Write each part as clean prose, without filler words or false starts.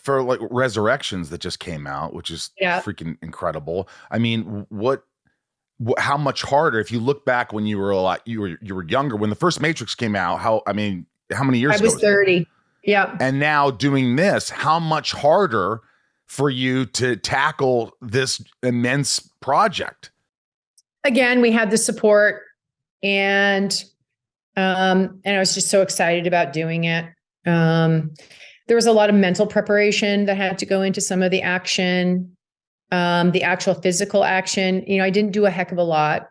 for like Resurrections that just came out, which is Yeah. freaking incredible. I mean, how much harder, if you look back when you were you were younger, when the first Matrix came out, how many years I ago was 30. Yeah. and now doing this, how much harder for you to tackle this immense project? Again, we had the support, and I was just so excited about doing it. There was a lot of mental preparation that had to go into some of the action, the actual physical action. I didn't do a heck of a lot.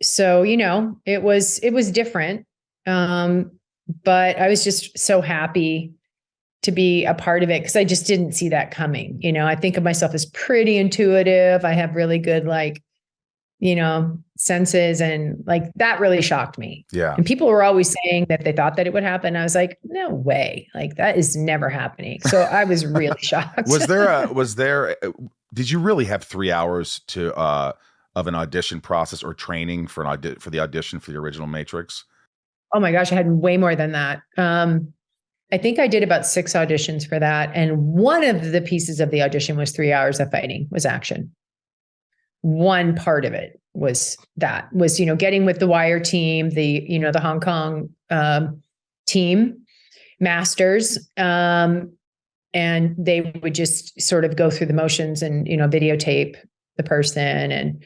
So, it was different. But I was just so happy to be a part of it because I just didn't see that coming. I think of myself as pretty intuitive. I have really good, senses, and that really shocked me. Yeah. And people were always saying that they thought that it would happen. I was like, no way. That is never happening. So I was really shocked. Did you really have 3 hours of an audition process or training for the audition for the original Matrix? Oh my gosh, I had way more than that. I think I did about 6 auditions for that. And one of the pieces of the audition was 3 hours of fighting, was action. One part of it was getting with the Wire team, the Hong Kong team masters. And they would just sort of go through the motions and, videotape the person and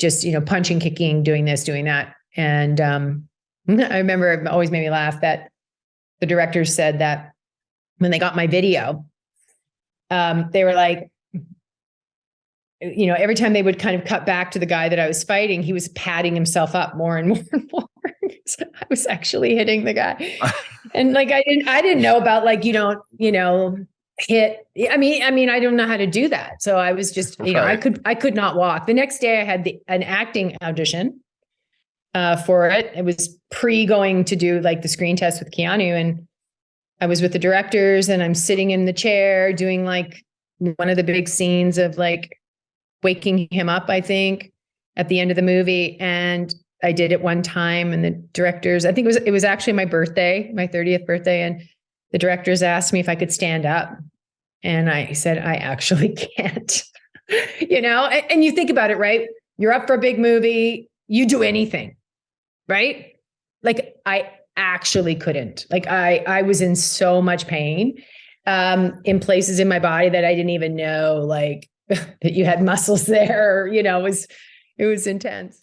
just, punching, kicking, doing this, doing that. And I remember, it always made me laugh that the directors said that when they got my video, they were like, every time they would kind of cut back to the guy that I was fighting, he was patting himself up more and more and more. So I was actually hitting the guy. And I didn't know about hit. I mean, I don't know how to do that. So I was just, I could not walk. The next day I had an acting audition for it. It was going to do the screen test with Keanu, and I was with the directors, and I'm sitting in the chair doing one of the big scenes of waking him up, I think, at the end of the movie. And I did it one time, and the directors, I think it was actually my birthday, my 30th birthday. And the directors asked me if I could stand up. And I said, I actually can't, and you think about it, right? You're up for a big movie. You do anything, right? I actually couldn't. I was in so much pain, in places in my body that I didn't even know, that you had muscles there, it was intense.